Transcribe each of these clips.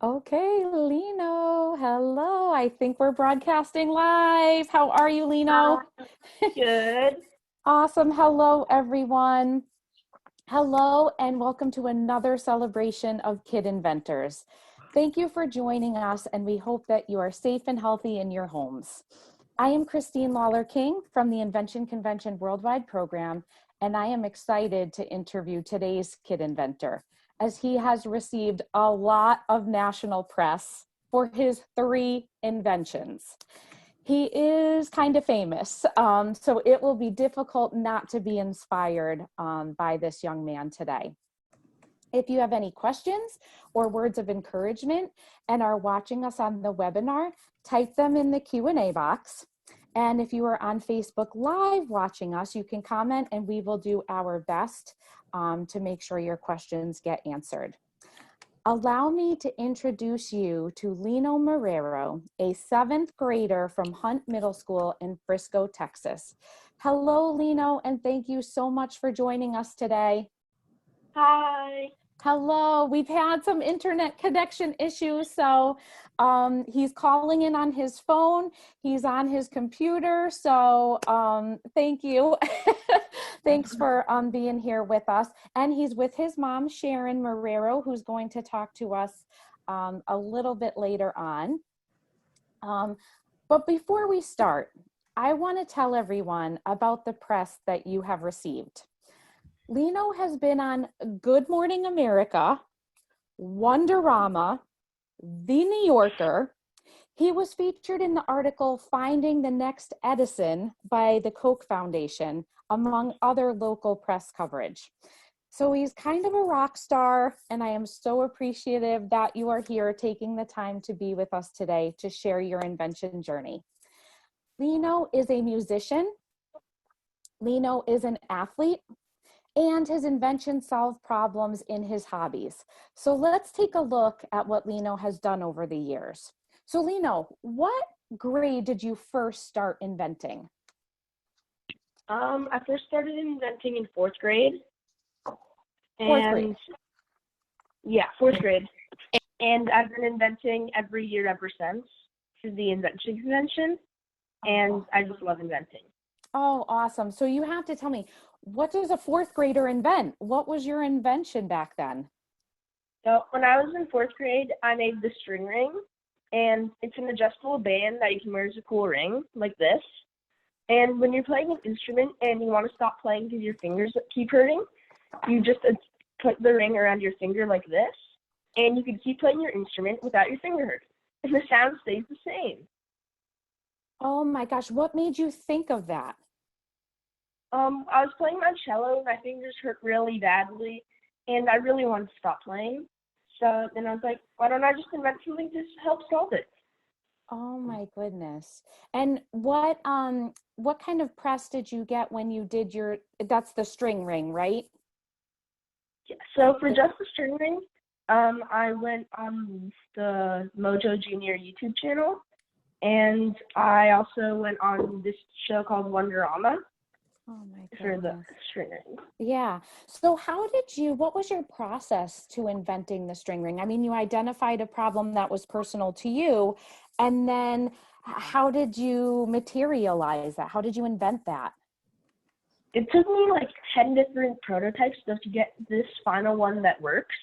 Okay, Lino. Hello. I think we're broadcasting live. How are you, Lino? Good. Awesome. Hello, everyone. Hello, and welcome to another celebration of Kid Inventors. Thank you for joining us, and we hope that you are safe and healthy in your homes. I am Christine Lawler-King from the Invention Convention Worldwide Program, and I am excited to interview today's Kid Inventor, as he has received a lot of national press for his 3 inventions. He is kind of famous, so it will be difficult not to be inspired by this young man today. If you have any questions or words of encouragement and are watching us on the webinar, type them in the Q&A box. And if you are on Facebook Live watching us, you can comment and we will do our best to make sure your questions get answered. Allow me to introduce you to Lino Marrero, a 7th grader from Hunt Middle School in Frisco, Texas. Hello, Lino, and thank you so much for joining us today. Hi. Hello, we've had some internet connection issues, so he's calling in on his phone, he's on his computer, so thank you. Thanks for being here with us. And he's with his mom, Sharon Marrero, who's going to talk to us a little bit later on. But before we start, I want to tell everyone about the press that you have received. Lino has been on Good Morning America, Wonderama, The New Yorker. He was featured in the article Finding the Next Edison by the Koch Foundation, among other local press coverage. So he's kind of a rock star, and I am so appreciative that you are here taking the time to be with us today to share your invention journey. Lino is a musician. Lino is an athlete, and his inventions solve problems in his hobbies. So let's take a look at what Lino has done over the years. So Lino, what grade did you first start inventing? I first started inventing in 4th grade. Fourth grade. Yeah, 4th grade. And I've been inventing every year ever since through the Invention Convention, and I just love inventing. Oh, awesome. So you have to tell me, what does a 4th grader invent? What was your invention back then? So when I was in 4th grade, I made the string ring, and it's an adjustable band that you can wear as a cool ring, like this. And when you're playing an instrument and you want to stop playing because your fingers keep hurting, you just put the ring around your finger like this, and you can keep playing your instrument without your finger hurting. And the sound stays the same. Oh my gosh, what made you think of that? I was playing my cello and my fingers hurt really badly, and I really wanted to stop playing. So then I was like, why don't I just invent something to help solve it? Oh my goodness. And what kind of press did you get when you did that's the string ring, right? Yeah, so for just the string ring, I went on the Mojo Junior YouTube channel, and I also went on this show called Wonderama. Oh my For the goodness. string ring. Yeah. So what was your process to inventing the string ring? I mean, you identified a problem that was personal to you, and then how did you materialize that? How did you invent that? It took me like 10 different prototypes just to get this final one that works.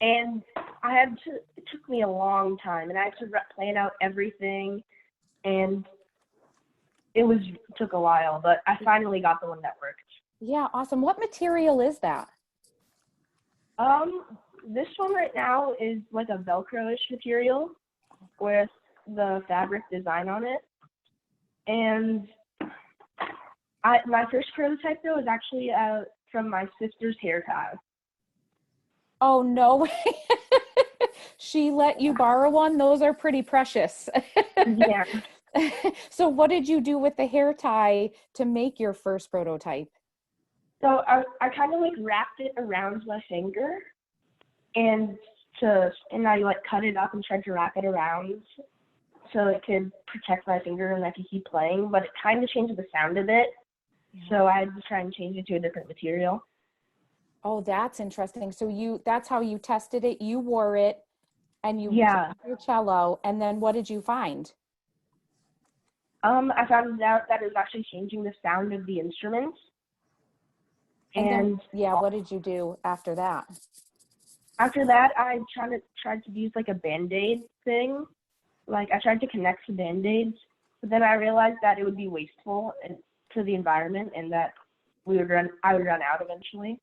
And it took me a long time, and I had to plan out everything, and it took a while, but I finally got the one that worked. Yeah, awesome. What material is that? This one right now is like a Velcro-ish material with the fabric design on it. And my first prototype though is actually from my sister's hair tie. Oh, no way. She let you borrow one? Those are pretty precious. Yeah. So what did you do with the hair tie to make your first prototype? So I kind of like wrapped it around my finger, and I like cut it up and tried to wrap it around so it could protect my finger and I could keep playing, but it kind of changed the sound a bit. Yeah. So I had to try and change it to a different material. Oh, that's interesting. So that's how you tested it. You wore it and you Yeah. played your cello, and then what did you find? I found out that it was actually changing the sound of the instruments. And then, And yeah, what did you do after that? after that, I tried to use like a Band-Aid thing. Like I tried to connect the Band-Aids, but then I realized that it would be wasteful to the environment and that I would run out eventually.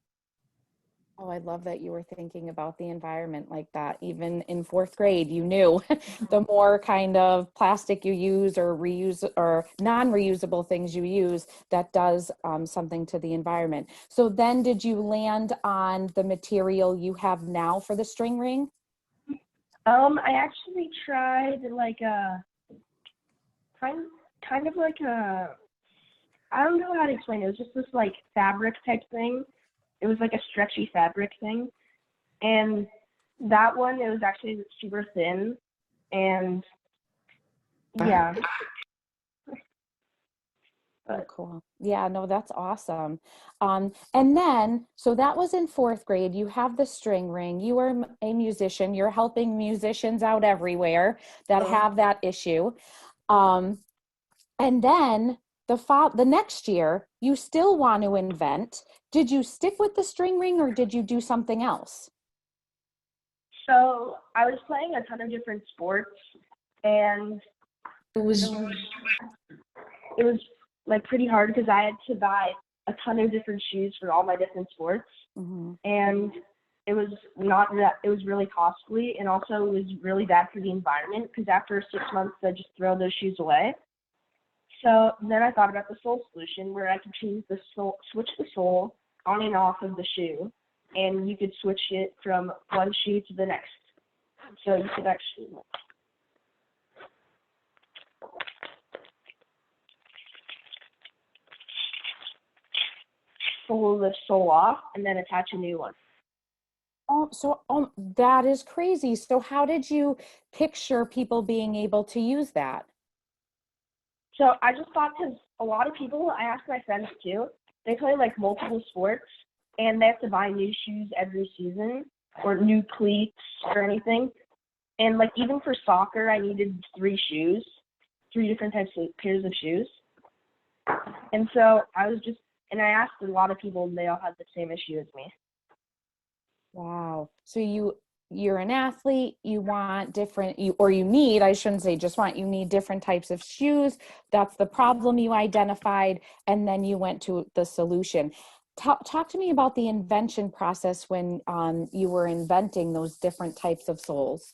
Oh, I love that you were thinking about the environment like that. Even in fourth grade, you knew the more kind of plastic you use or reuse or non-reusable things you use, that does something to the environment. So then did you land on the material you have now for the string ring? I actually tried like a kind of like a, I don't know how to explain it. It was just this like fabric type thing. It was like a stretchy fabric thing. And that one, it was actually super thin. And yeah. Oh, cool. Yeah, no, that's awesome. And then, so that was in fourth grade. You have the string ring. You are a musician. You're helping musicians out everywhere that have that issue. Um, and then the next year, you still want to invent. Did you stick with the string ring or did you do something else? So I was playing a ton of different sports, and it was like pretty hard because I had to buy a ton of different shoes for all my different sports, and it was not that it was really costly, and also it was really bad for the environment because after 6 months I just throw those shoes away. So then I thought about the sole solution where I could switch the sole on and off of the shoe, and you could switch it from one shoe to the next. So you could actually pull the sole off and then attach a new one. Oh, so that is crazy. So how did you picture people being able to use that? So I just thought because a lot of people, I asked my friends too, they play like multiple sports and they have to buy new shoes every season or new cleats or anything. And like even for soccer, I needed three different types of pairs of shoes. And so and I asked a lot of people and they all had the same issue as me. Wow. So you're an athlete, you want different, you need, I shouldn't say just want, you need different types of shoes. That's the problem you identified, and then you went to the solution. Talk to me about the invention process when you were inventing those different types of soles.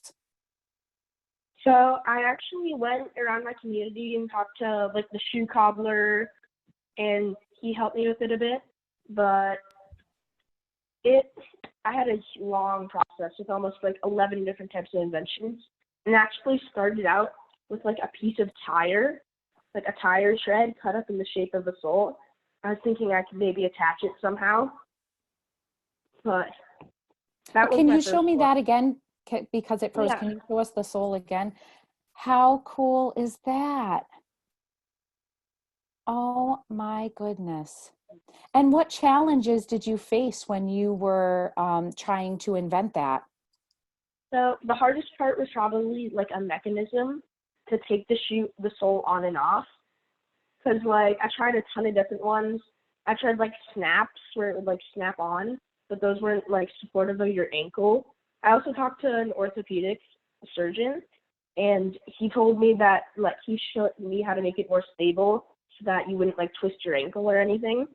So I actually went around my community and talked to like the shoe cobbler, and he helped me with it a bit, but I had a long process with almost like 11 different types of inventions, and actually started out with like a piece of tire, like a tire shred cut up in the shape of a sole. I was thinking I could maybe attach it somehow, but that was Can my you first show me one. that again? Because it froze. Yeah. Can you show us the sole again? How cool is that? Oh my goodness. And what challenges did you face when you were trying to invent that? So the hardest part was probably like a mechanism to take the sole on and off. Cause like I tried a ton of different ones. I tried like snaps where it would like snap on, but those weren't like supportive of your ankle. I also talked to an orthopedic surgeon, and he told me that like he showed me how to make it more stable so that you wouldn't like twist your ankle or anything.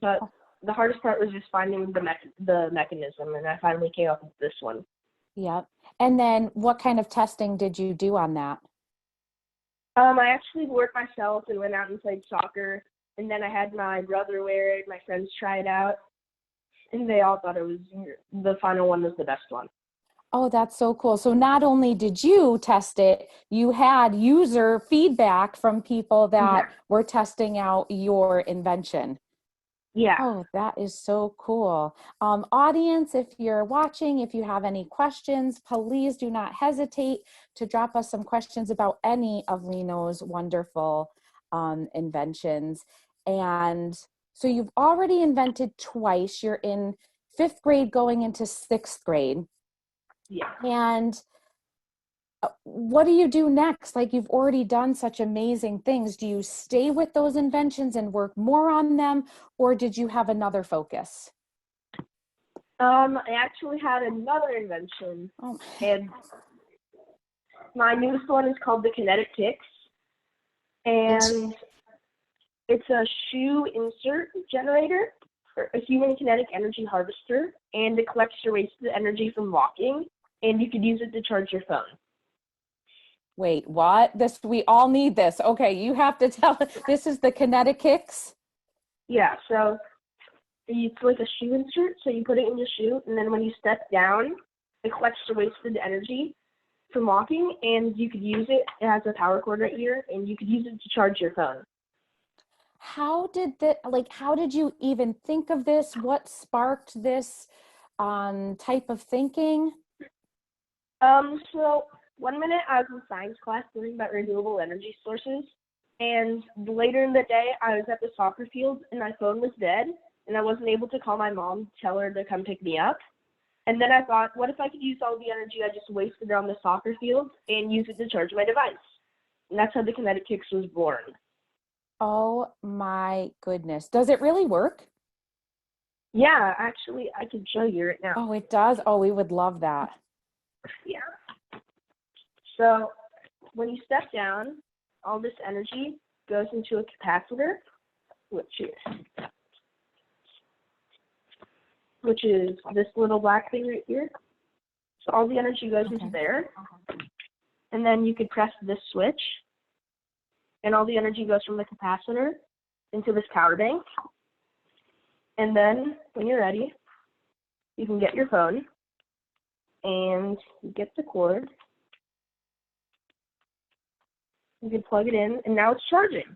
But the hardest part was just finding the mechanism, and I finally came up with this one. Yep. And then what kind of testing did you do on that? I actually wore it myself and went out and played soccer, and then I had my brother wear it, my friends try it out, and they all thought the final one was the best one. Oh, that's so cool. So not only did you test it, you had user feedback from people that were testing out your invention. Yeah. Oh, that is so cool. Audience, if you're watching, if you have any questions, please do not hesitate to drop us some questions about any of Lino's wonderful inventions. And so you've already invented twice. You're in fifth grade going into sixth grade. Yeah. And what do you do next? Like, you've already done such amazing things. Do you stay with those inventions and work more on them, or did you have another focus? I actually had another invention, Oh, and my newest one is called the Kinetic Kicks, and it's a shoe insert generator, or a human kinetic energy harvester, and it collects your wasted energy from walking, and you could use it to charge your phone. wait, what? We all need this. Okay, you have to tell. This is the Kinetic Kicks. Yeah, so it's like a shoe insert, so you put it in your shoe, and then when you step down, it collects the wasted energy from walking, and you could use it. It has a power cord right here, and you could use it to charge your phone. How did you even think of this? What sparked this type of thinking? So one minute I was in science class learning about renewable energy sources, and later in the day I was at the soccer field and my phone was dead, and I wasn't able to call my mom to tell her to come pick me up. And then I thought, what if I could use all the energy I just wasted on the soccer field and use it to charge my device? And that's how the Kinetic Kicks was born. Oh my goodness. Does it really work? Yeah, actually, I can show you right now. Oh, it does? Oh, we would love that. Yeah. So when you step down, all this energy goes into a capacitor, which is this little black thing right here. So all the energy goes into there. And then you could press this switch, and all the energy goes from the capacitor into this power bank. And then when you're ready, you can get your phone and you get the cord. You can plug it in, and now it's charging.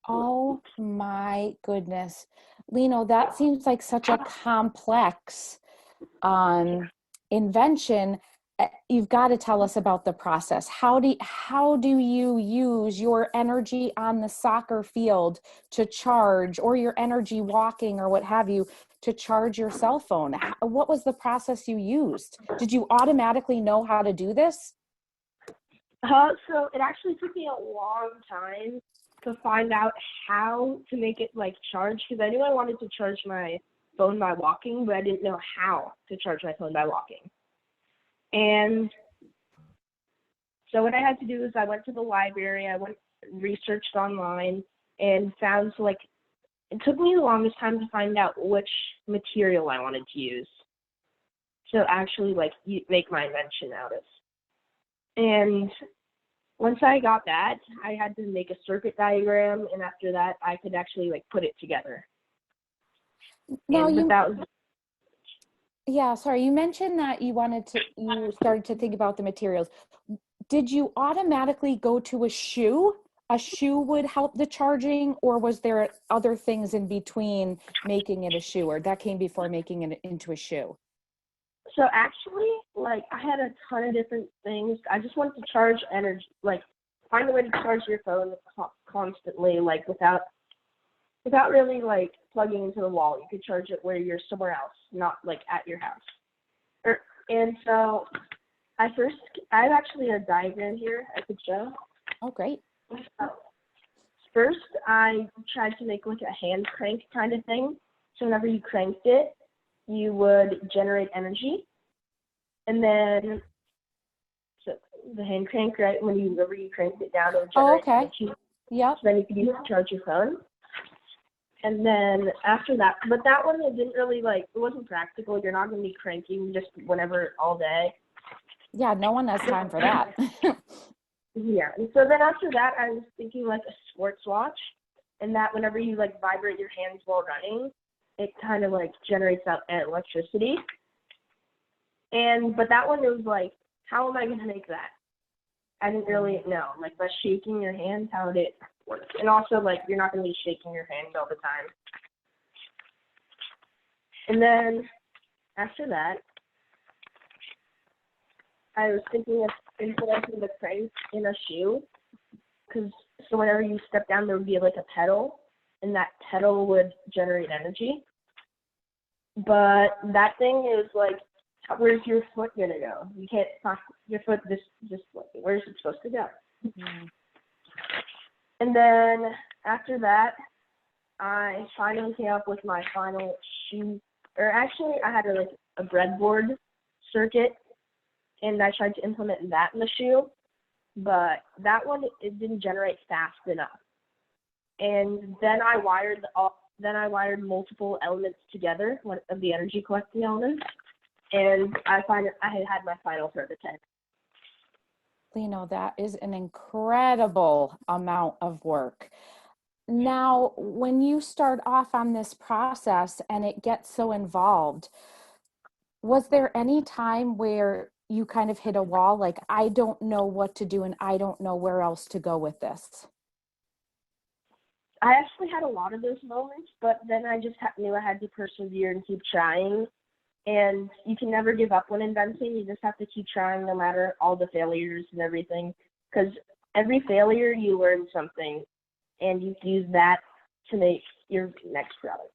Oh my goodness. Lino, that seems like such a complex invention. You've got to tell us about the process. How do you use your energy on the soccer field to charge, or your energy walking or what have you, to charge your cell phone? What was the process you used? Did you automatically know how to do this? So it actually took me a long time to find out how to make it like charge, because I knew I wanted to charge my phone by walking, but I didn't know how to charge my phone by walking. And so what I had to do is I went to the library, researched online, and found, like, it took me the longest time to find out which material I wanted to use to actually, like, make my invention out of. And once I got that, I had to make a circuit diagram, and after that, I could actually, like, put it together. Now, yeah, sorry, you mentioned that you started to think about the materials. Did you automatically go to a shoe? A shoe would help the charging, or was there other things in between making it a shoe, or that came before making it into a shoe? So actually, like, I had a ton of different things. I just wanted to charge energy, like, find a way to charge your phone constantly, like, without really, like, plugging into the wall. You could charge it where you're somewhere else, not, like, at your house. And so I have actually a diagram here I could show. Oh, great. First, I tried to make, like, a hand crank kind of thing. So whenever you cranked it, you would generate energy. And then, so the hand crank, right, whenever you cranked it down, it would generate energy. Yep. So then you could use it to charge your phone. And then after that, but that one, it didn't really, like, it wasn't practical. You're not going to be cranking just whenever, all day. Yeah, no one has time for that. Yeah, and so then after that, I was thinking, like, a sports watch, and that whenever you, like, vibrate your hands while running, it kind of, like, generates out electricity. But that one, it was like, how am I going to make that? I didn't really know. Like, by shaking your hand, how would it work? And also, like, you're not going to be shaking your hand all the time. And then after that, I was thinking of implementing the crank in a shoe, so whenever you step down, there would be, like, a pedal, and that pedal would generate energy. But that thing is, like, where's your foot gonna go? You can't pop your foot just where's it supposed to go? Mm. And then after that, I finally came up with my final shoe, or actually I had a breadboard circuit, and I tried to implement that in the shoe, but that one, it didn't generate fast enough. And then I wired multiple elements together, one of the energy collecting elements, and I had my final prototype. Lino, that is an incredible amount of work. Now, when you start off on this process and it gets so involved, was there any time where you kind of hit a wall, like, I don't know what to do and I don't know where else to go with this? I actually had a lot of those moments, but then I just knew I had to persevere and keep trying. And you can never give up when inventing. You just have to keep trying no matter all the failures and everything. Because every failure, you learn something, and you can use that to make your next product.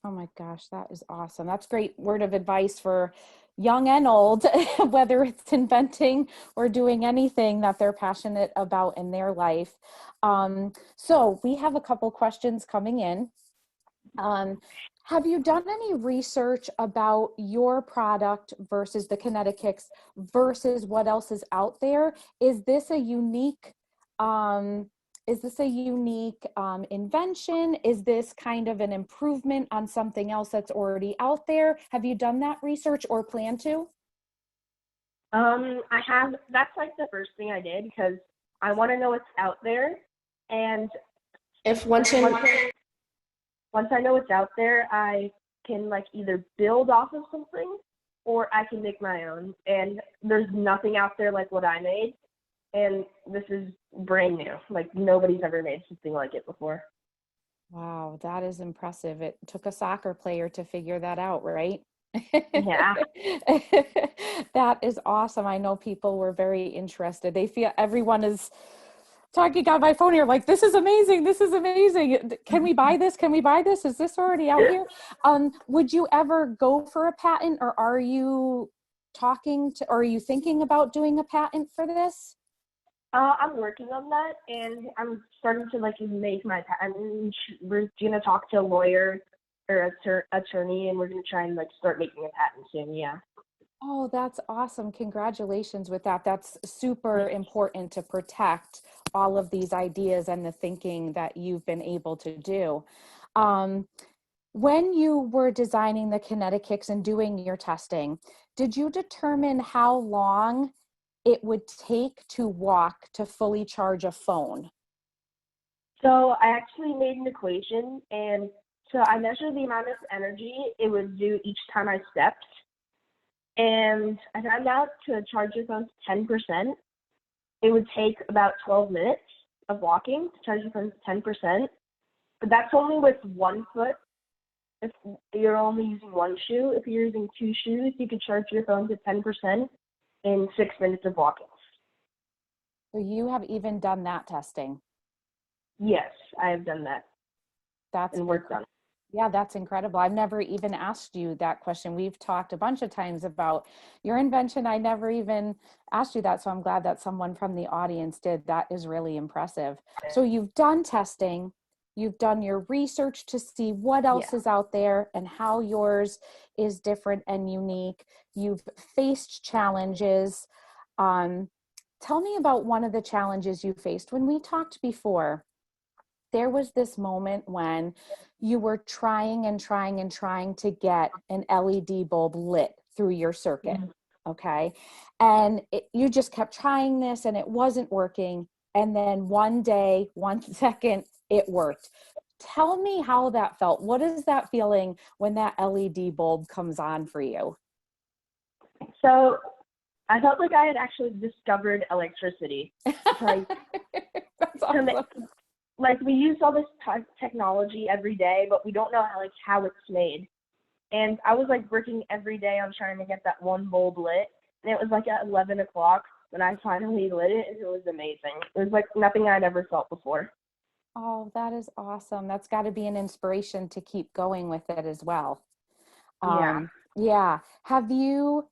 Oh my gosh, that is awesome. That's great word of advice for young and old, whether it's inventing or doing anything that they're passionate about in their life. So we have a couple questions coming in. Have you done any research about your product versus the Kinetic Kicks versus what else is out there? Is this a unique invention? Is this kind of an improvement on something else that's already out there? Have you done that research or plan to? I have. That's like the first thing I did, because I want to know what's out there, and once I know what's out there, I can either build off of something or I can make my own. And there's nothing out there like what I made. And this is brand new. Nobody's ever made something like it before. Wow, that is impressive. It took a soccer player to figure that out, right? Yeah. That is awesome. I know people were very interested. They feel everyone is talking on my phone here, like, this is amazing. This is amazing. Can we buy this? Can we buy this? Is this already out here? Would you ever go for a patent, or are you thinking about doing a patent for this? I'm working on that, and I'm starting to make my patent. We're gonna talk to a lawyer or attorney, and we're gonna try and start making a patent soon. Yeah. Oh, that's awesome. Congratulations with that. That's super important to protect all of these ideas and the thinking that you've been able to do. When you were designing the Kinetic Kicks and doing your testing, did you determine how long it would take to walk to fully charge a phone? So I actually made an equation, and so I measured the amount of energy it would do each time I stepped. And I found out to charge your phone to 10%, it would take about 12 minutes of walking to charge your phone to 10%. But that's only with one foot. If you're only using one shoe, if you're using two shoes, you could charge your phone to 10% in 6 minutes of walking. So you have even done that testing? Yes, I have done that. That's and worked on it. Yeah, that's incredible. I've never even asked you that question. We've talked a bunch of times about your invention. I never even asked you that. So I'm glad that someone from the audience did. That is really impressive. So you've done testing, you've done your research to see what else is out there and how yours is different and unique. You've faced challenges. Tell me about one of the challenges you faced. When we talked before, there was this moment when you were trying to get an LED bulb lit through your circuit, okay? And you just kept trying this and it wasn't working. And then one day, 1 second, it worked. Tell me how that felt. What is that feeling when that LED bulb comes on for you? So I felt like I had actually discovered electricity. That's awesome. We use all this technology every day, but we don't know how it's made. And I was working every day on trying to get that one bulb lit. And it was at 11 o'clock when I finally lit it, and it was amazing. It was nothing I'd ever felt before. Oh, that is awesome. That's got to be an inspiration to keep going with it as well. Yeah. Yeah. Have you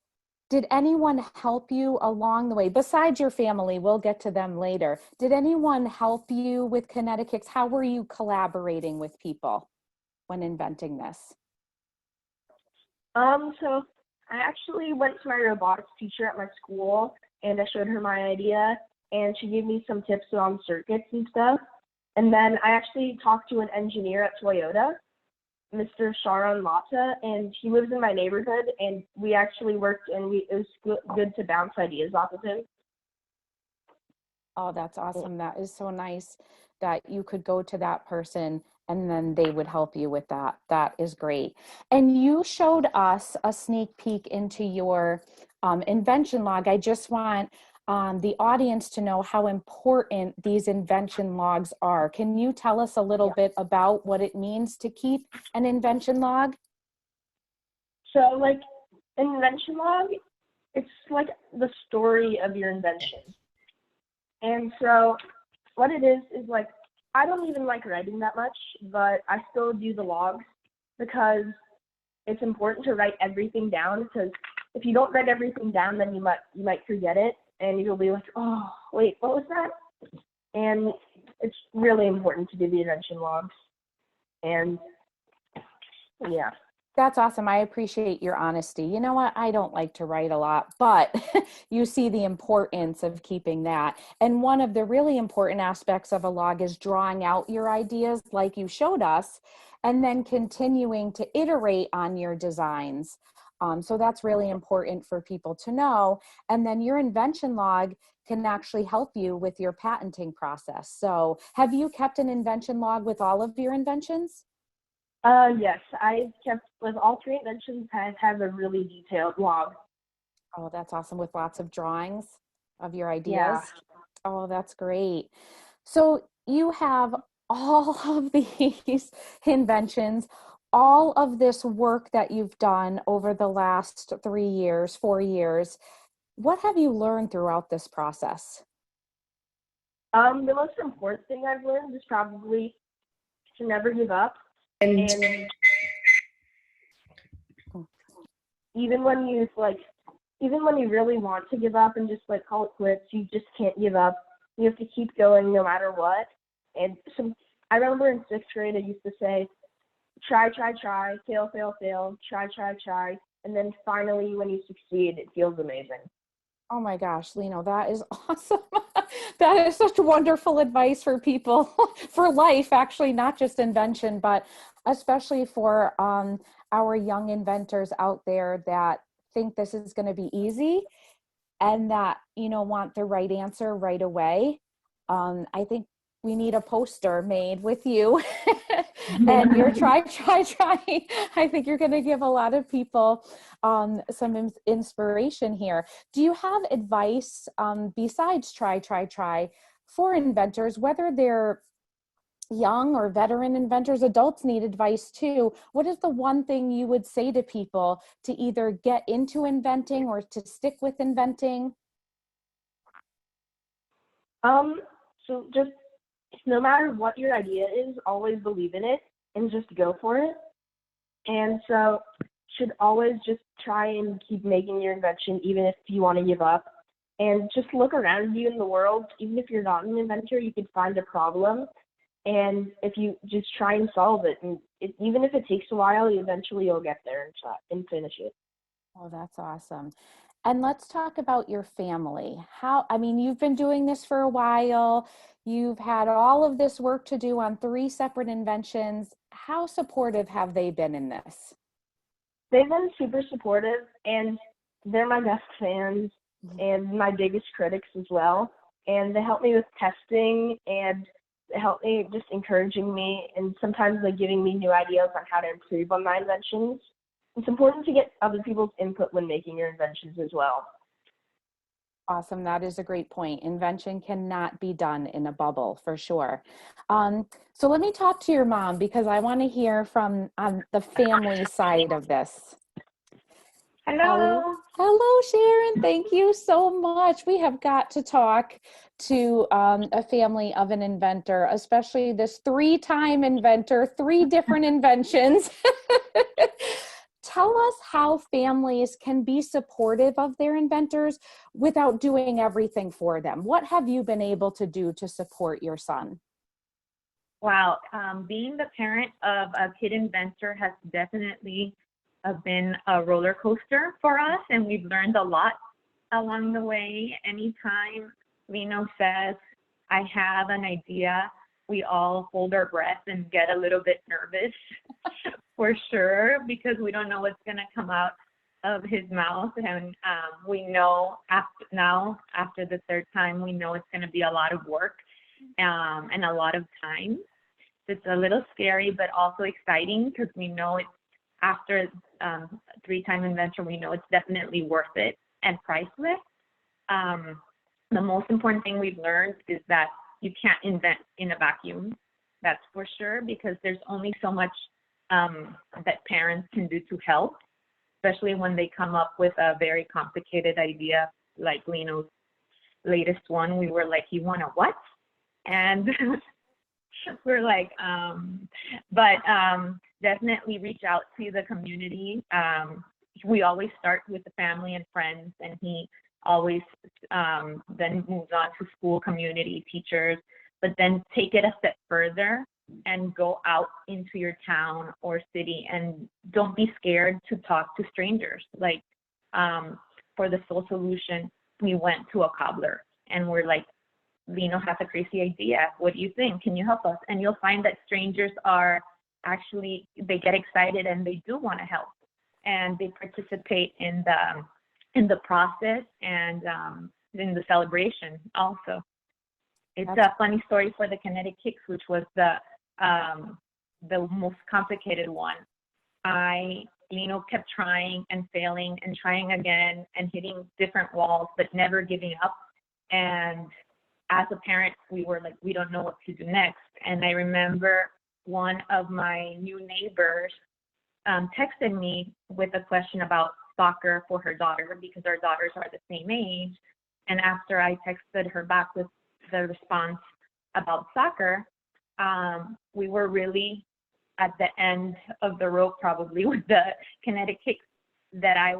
Did anyone help you along the way besides your family? We'll get to them later. Did anyone help you with Kinetic Kicks? How were you collaborating with people when inventing this? So I actually went to my robotics teacher at my school and I showed her my idea and she gave me some tips on circuits and stuff. And then I actually talked to an engineer at Toyota, Mr. Sharon Mata, and he lives in my neighborhood and we actually worked and it was good to bounce ideas off of him. Oh, that's awesome. That is so nice that you could go to that person and then they would help you with that. That is great. And you showed us a sneak peek into your invention log. I just want the audience to know how important these invention logs are. Can you tell us a little bit about what it means to keep an invention log? So like an invention log, it's like the story of your invention. And so what it is like, I don't even like writing that much, but I still do the logs because it's important to write everything down, because if you don't write everything down, then you might forget it and you'll be like, oh, wait, what was that? And it's really important to do the invention logs. And yeah. That's awesome. I appreciate your honesty. You know what? I don't like to write a lot, but you see the importance of keeping that. And one of the really important aspects of a log is drawing out your ideas like you showed us, and then continuing to iterate on your designs. So that's really important for people to know. And then your invention log can actually help you with your patenting process. So have you kept an invention log with all of your inventions? Yes, I kept, with all 3 inventions, I have a really detailed log. Oh, that's awesome, with lots of drawings of your ideas. Yeah. Oh, that's great. So you have all of these inventions, all of this work that you've done over the last 3 years, 4 years. What have you learned throughout this process? The most important thing I've learned is probably to never give up. And even when you really want to give up and just like call it quits, you just can't give up. You have to keep going no matter what. And I remember in 6th grade, I used to say, try, fail, try. And then finally, when you succeed, it feels amazing. Oh my gosh, Lino, that is awesome. That is such wonderful advice for people, for life, actually, not just invention, but especially for our young inventors out there that think this is going to be easy and that, want the right answer right away. I think we need a poster made with you and your try. I think you're going to give a lot of people some inspiration here. Do you have advice besides try for inventors, whether they're young or veteran inventors? Adults need advice too. What is the one thing you would say to people to either get into inventing or to stick with inventing? So just, no matter what your idea is, always believe in it and just go for it. And so should always just try and keep making your invention, even if you want to give up. And just look around you in the world. Even if you're not an inventor, you can find a problem. And if you just try and solve it, and even if it takes a while, eventually you'll get there and finish it. Oh, that's awesome. And let's talk about your family. You've been doing this for a while. You've had all of this work to do on 3 separate inventions. How supportive have they been in this? They've been super supportive, and they're my best fans and my biggest critics as well. And they help me with testing, and they help me just encouraging me, and sometimes they're giving me new ideas on how to improve on my inventions. It's important to get other people's input when making your inventions as well. Awesome. That is a great point. Invention cannot be done in a bubble, for sure. So let me talk to your mom, because I want to hear from the family side of this. Hello. Hello, Sharon. Thank you so much. We have got to talk to a family of an inventor, especially this 3-time inventor, 3 different inventions. tell us how families can be supportive of their inventors without doing everything for them. What have you been able to do to support your son? Wow, being the parent of a kid inventor has definitely been a roller coaster for us, and we've learned a lot along the way. Anytime Lino says, I have an idea, we all hold our breath and get a little bit nervous for sure, because we don't know what's going to come out of his mouth. And we know after the third time, we know it's going to be a lot of work and a lot of time. It's a little scary, but also exciting, because we know it's after three-time inventor, we know it's definitely worth it and priceless. The most important thing we've learned is that you can't invent in a vacuum. That's for sure, because there's only so much that parents can do to help, especially when they come up with a very complicated idea like Lino's latest one. We were like, you want a what? And we're like, definitely reach out to the community. We always start with the family and friends, and he always then moves on to school, community, teachers, but then take it a step further and go out into your town or city, and don't be scared to talk to strangers. Like for the soul solution, we went to a cobbler and we're like, Lino has a crazy idea. What do you think? Can you help us? And you'll find that strangers are actually, they get excited and they do want to help, and they participate in the process and in the celebration also. It's a funny story for the Kinetic Kicks, which was the most complicated one. Lino kept trying and failing and trying again and hitting different walls, but never giving up. And as a parent, we were like, we don't know what to do next. And I remember one of my new neighbors texted me with a question about soccer for her daughter, because our daughters are the same age. And after I texted her back with the response about soccer, we were really at the end of the rope, probably, with the Kinetic Kicks, that I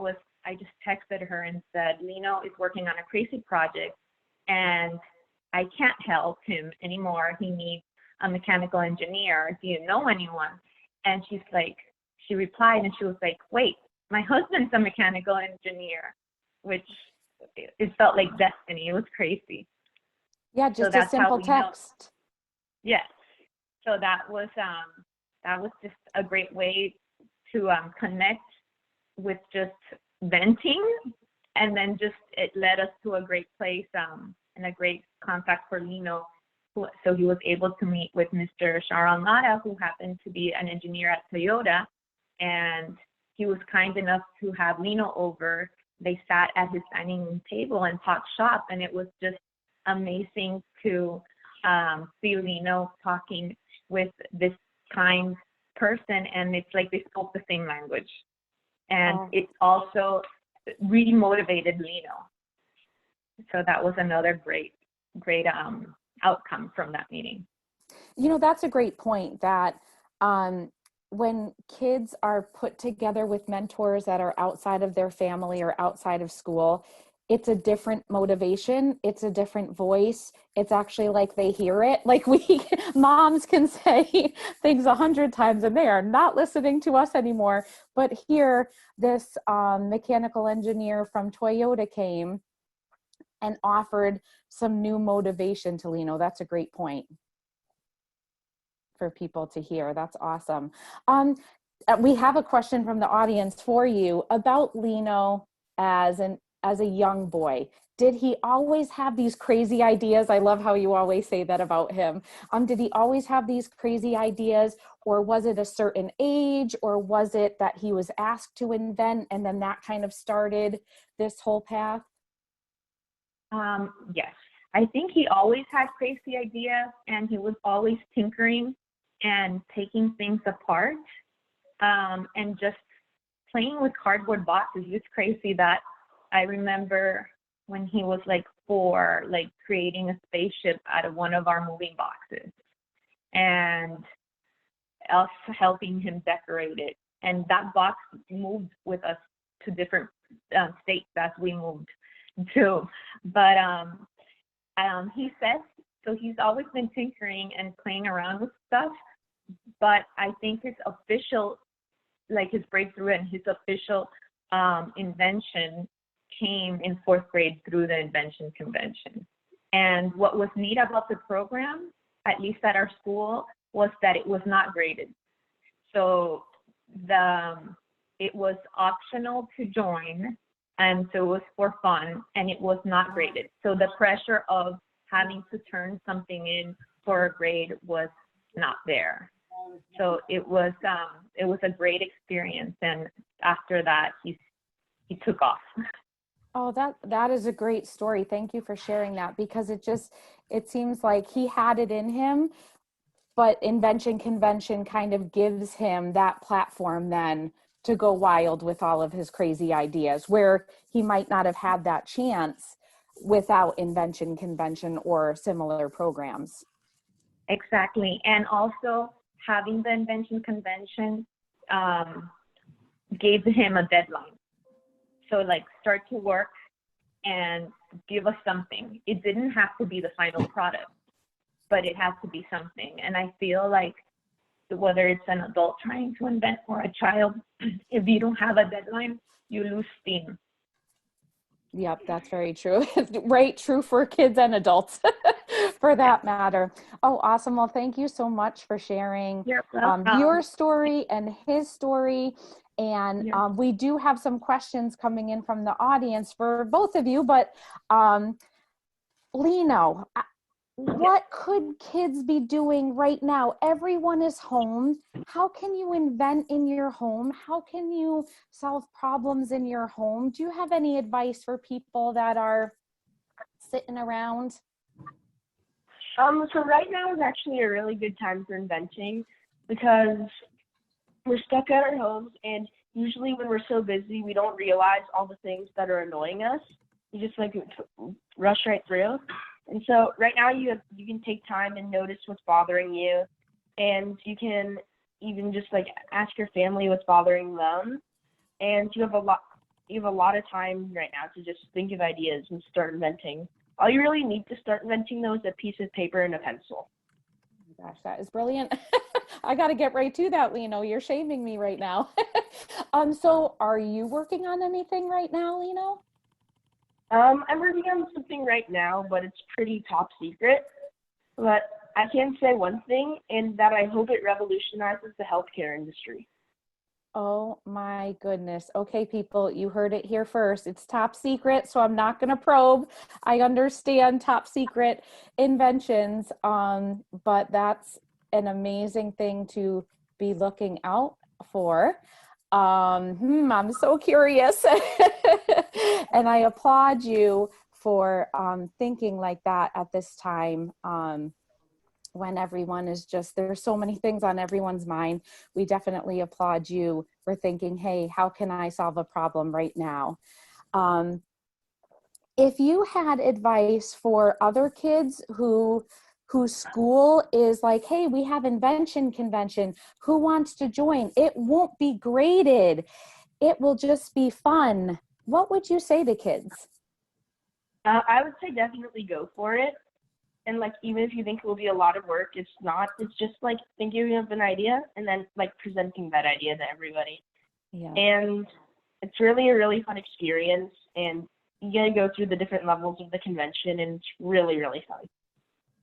just texted her and said, Lino is working on a crazy project and I can't help him anymore. He needs a mechanical engineer. Do you know anyone? And she replied and she was like, wait, my husband's a mechanical engineer, which it felt like destiny. It was crazy. Yeah, just a simple text. Yes. So that was just a great way to connect with just venting, and then just it led us to a great place and a great contact for Lino. So he was able to meet with Mr. Sharon Lara, who happened to be an engineer at Toyota, and he was kind enough to have Lino over. They sat at his dining room table and talked shop, and it was just amazing to see Lino talking with this kind person, and it's like they spoke the same language. And it also really motivated Lino. So that was another great outcome from that meeting. You know, that's a great point, that when kids are put together with mentors that are outside of their family or outside of school, it's a different motivation. It's a different voice. It's actually like they hear it. Like moms can say things 100 times and they are not listening to us anymore. But here, this mechanical engineer from Toyota came and offered some new motivation to Lino. That's a great point for people to hear. That's awesome. We have a question from the audience for you about Lino as a young boy. Did he always have these crazy ideas? I love how you always say that about him. Did he always have these crazy ideas, or was it a certain age, or was it that he was asked to invent and then that kind of started this whole path? Yes, I think he always had crazy ideas, and he was always tinkering and taking things apart and just playing with cardboard boxes. It's crazy that I remember when he was like 4, like creating a spaceship out of one of our moving boxes, and us helping him decorate it. And that box moved with us to different states as we moved to. But he says, so he's always been tinkering and playing around with stuff. But I think his official, like his breakthrough and his official invention came in 4th grade through the Invention Convention. And what was neat about the program, at least at our school, was that it was not graded. So it was optional to join, and so it was for fun, and it was not graded. So the pressure of having to turn something in for a grade was not there. So it was a great experience, and after that he took off. Oh, that is a great story. Thank you for sharing that, because it seems like he had it in him, but Invention Convention kind of gives him that platform then to go wild with all of his crazy ideas, where he might not have had that chance without Invention Convention or similar programs. Exactly. And also having the Invention Convention gave him a deadline. So like, start to work and give us something. It didn't have to be the final product, but it has to be something. And I feel like whether it's an adult trying to invent or a child, if you don't have a deadline, you lose steam. Yep, that's very true. Right, true for kids and adults for that matter. Oh, awesome. Well, thank you so much for sharing your story and his story. And we do have some questions coming in from the audience for both of you, but Lino, what could kids be doing right now? Everyone is home. How can you invent in your home? How can you solve problems in your home? Do you have any advice for people that are sitting around? So right now is actually a really good time for inventing, because we're stuck at our homes, and usually when we're so busy, we don't realize all the things that are annoying us. You just like rush right through. And so right now you can take time and notice what's bothering you, and you can even just like ask your family what's bothering them. And you have a lot of time right now to just think of ideas and start inventing. All you really need to start inventing though is a piece of paper and a pencil. Oh my gosh, that is brilliant. I got to get right to that, Lino. You're shaming me right now. So are you working on anything right now, Lino? I'm working on something right now, but it's pretty top secret. But I can say one thing, and that I hope it revolutionizes the healthcare industry. Oh my goodness. Okay, people, you heard it here first. It's top secret, so I'm not going to probe. I understand top secret inventions, but that's an amazing thing to be looking out for. I'm so curious. And I applaud you for thinking like that at this time, when everyone is just, there's so many things on everyone's mind. We definitely applaud you for thinking, hey, how can I solve a problem right now? If you had advice for other kids whose school is like, hey, we have Invention Convention, who wants to join? It won't be graded. It will just be fun. What would you say to kids? I would say definitely go for it. And like, even if you think it will be a lot of work, it's not. It's just like thinking of an idea and then like presenting that idea to everybody. Yeah. And it's really a really fun experience. And you gotta go through the different levels of the convention, and it's really, really fun.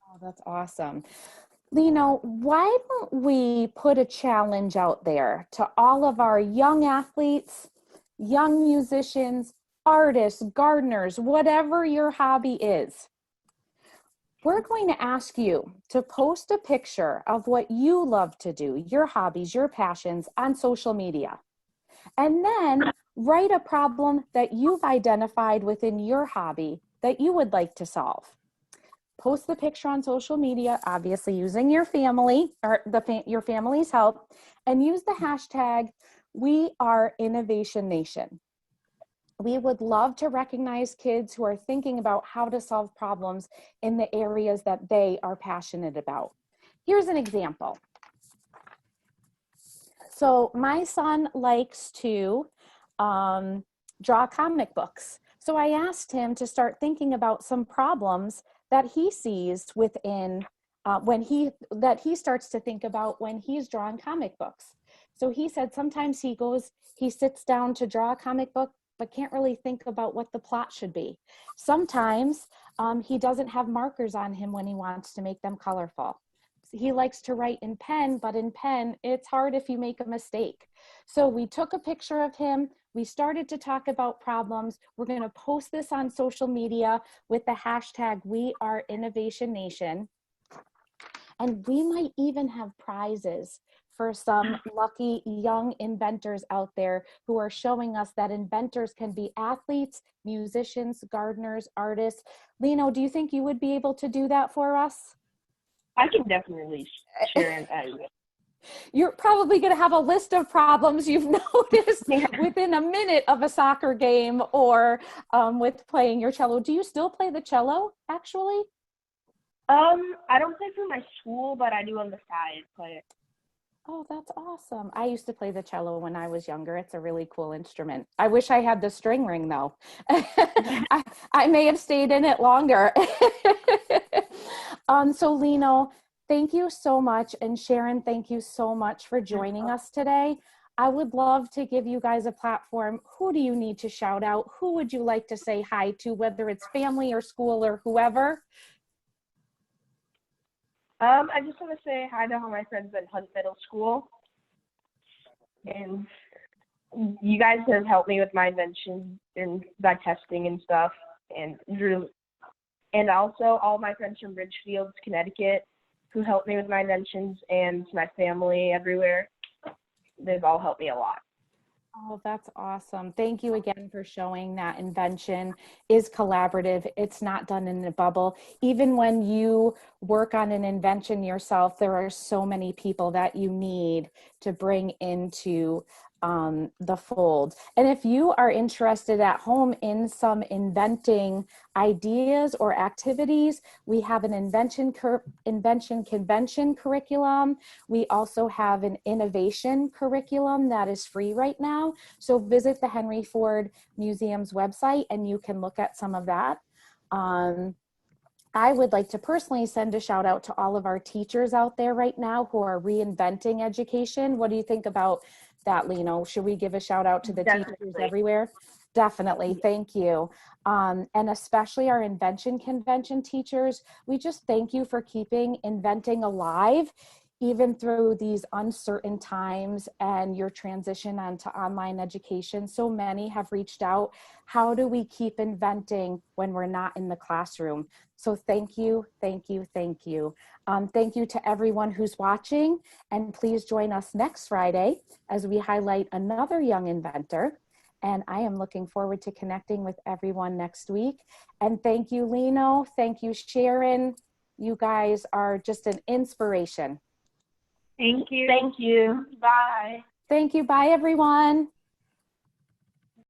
Oh, that's awesome. Lino, why don't we put a challenge out there to all of our young athletes, young musicians, artists, gardeners, whatever your hobby is. We're going to ask you to post a picture of what you love to do, your hobbies, your passions on social media. And then write a problem that you've identified within your hobby that you would like to solve. Post the picture on social media, obviously using your family or your family's help, and use the hashtag #WeAreInnovationNation. We would love to recognize kids who are thinking about how to solve problems in the areas that they are passionate about. Here's an example. So my son likes to draw comic books. So I asked him to start thinking about some problems that he sees within that he starts to think about when he's drawing comic books. So he said sometimes he sits down to draw a comic book, but can't really think about what the plot should be. Sometimes he doesn't have markers on him when he wants to make them colorful. He likes to write in pen, but in pen, it's hard if you make a mistake. So we took a picture of him. We started to talk about problems. We're going to post this on social media with the hashtag #WeAreInnovationNation. And we might even have prizes for some lucky young inventors out there who are showing us that inventors can be athletes, musicians, gardeners, artists. Lino, do you think you would be able to do that for us? I can definitely share an idea. You're probably going to have a list of problems you've noticed within a minute of a soccer game or with playing your cello. Do you still play the cello, actually? I don't play for my school, but I do on the side play it. Oh, that's awesome. I used to play the cello when I was younger. It's a really cool instrument. I wish I had the string ring, though. I may have stayed in it longer. So Lino, thank you so much. And Sharon, thank you so much for joining us today. I would love to give you guys a platform. Who do you need to shout out? Who would you like to say hi to, whether it's family or school or whoever? I just want to say hi to all my friends at Hunt Middle School. And you guys have helped me with my invention and by testing and stuff. And also all my friends from Ridgefield, Connecticut, who helped me with my inventions, and my family everywhere. They've all helped me a lot. Oh, that's awesome. Thank you again for showing that invention is collaborative. It's not done in a bubble. Even when you work on an invention yourself, there are so many people that you need to bring into the fold. And if you are interested at home in some inventing ideas or activities, we have an Invention Convention curriculum. We also have an innovation curriculum that is free right now. So visit the Henry Ford Museum's website and you can look at some of that. I would like to personally send a shout out to all of our teachers out there right now who are reinventing education. What do you think about that, Lino? Should we give a shout out to the teachers everywhere? Definitely, thank you. And especially our Invention Convention teachers, we just thank you for keeping inventing alive, even through these uncertain times and your transition onto online education. So many have reached out. How do we keep inventing when we're not in the classroom? So thank you, thank you, thank you. Thank you to everyone who's watching, and please join us next Friday as we highlight another young inventor. And I am looking forward to connecting with everyone next week. And thank you, Lino. Thank you, Sharon. You guys are just an inspiration. Thank you. Thank you. Bye. Thank you. Bye, everyone.